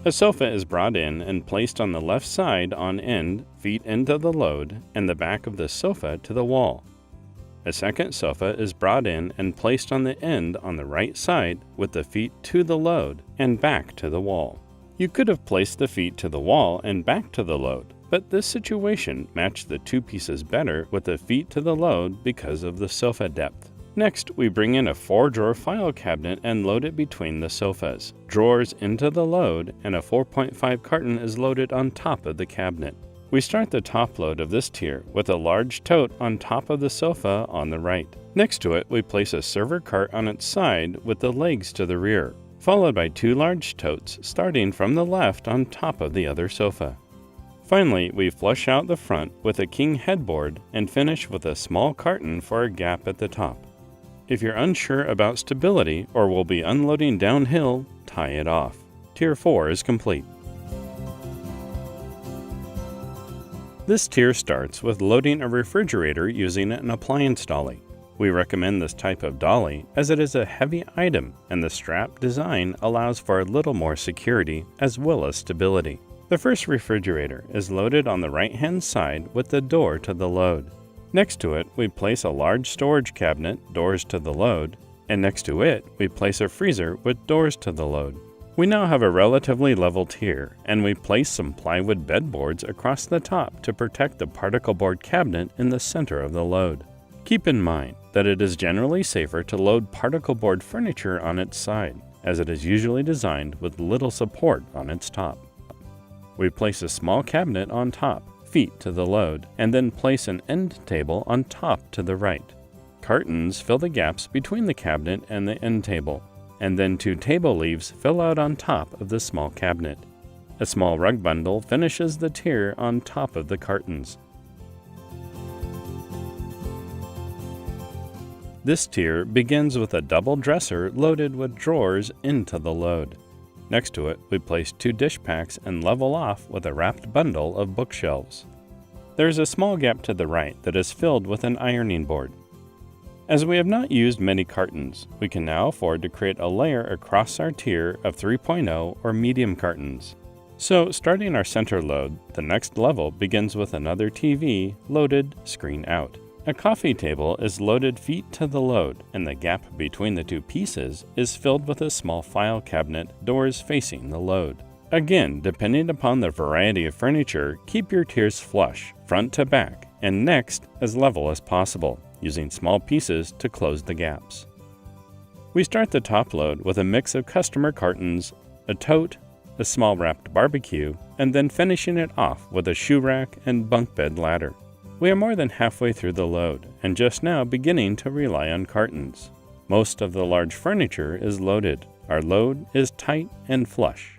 A sofa is brought in and placed on the left side on end, feet into the load, and the back of the sofa to the wall. A second sofa is brought in and placed on the end on the right side with the feet to the load and back to the wall. You could have placed the feet to the wall and back to the load, but this situation matched the two pieces better with the feet to the load because of the sofa depth. Next, we bring in a 4-drawer file cabinet and load it between the sofas. Drawers into the load, and a 4.5 carton is loaded on top of the cabinet. We start the top load of this tier with a large tote on top of the sofa on the right. Next to it, we place a server cart on its side with the legs to the rear, followed by 2 large totes starting from the left on top of the other sofa. Finally, we flush out the front with a king headboard and finish with a small carton for a gap at the top. If you're unsure about stability or will be unloading downhill, tie it off. Tier 4 is complete. This tier starts with loading a refrigerator using an appliance dolly. We recommend this type of dolly as it is a heavy item and the strap design allows for a little more security as well as stability. The first refrigerator is loaded on the right-hand side with the door to the load. Next to it, we place a large storage cabinet, doors to the load, and next to it, we place a freezer with doors to the load. We now have a relatively level tier, and we place some plywood bedboards across the top to protect the particle board cabinet in the center of the load. Keep in mind that it is generally safer to load particle board furniture on its side, as it is usually designed with little support on its top. We place a small cabinet on top, feet to the load, and then place an end table on top to the right. Cartons fill the gaps between the cabinet and the end table, and then 2 table leaves fill out on top of the small cabinet. A small rug bundle finishes the tier on top of the cartons. This tier begins with a double dresser loaded with drawers into the load. Next to it, we place 2 dish packs and level off with a wrapped bundle of bookshelves. There is a small gap to the right that is filled with an ironing board. As we have not used many cartons, we can now afford to create a layer across our tier of 3.0 or medium cartons. So, starting our center load, the next level begins with another TV loaded screen out. A coffee table is loaded feet to the load, and the gap between the 2 pieces is filled with a small file cabinet, doors facing the load. Again, depending upon the variety of furniture, keep your tiers flush, front to back, and next as level as possible, using small pieces to close the gaps. We start the top load with a mix of customer cartons, a tote, a small wrapped barbecue, and then finishing it off with a shoe rack and bunk bed ladder. We are more than halfway through the load, and just now beginning to rely on cartons. Most of the large furniture is loaded. Our load is tight and flush.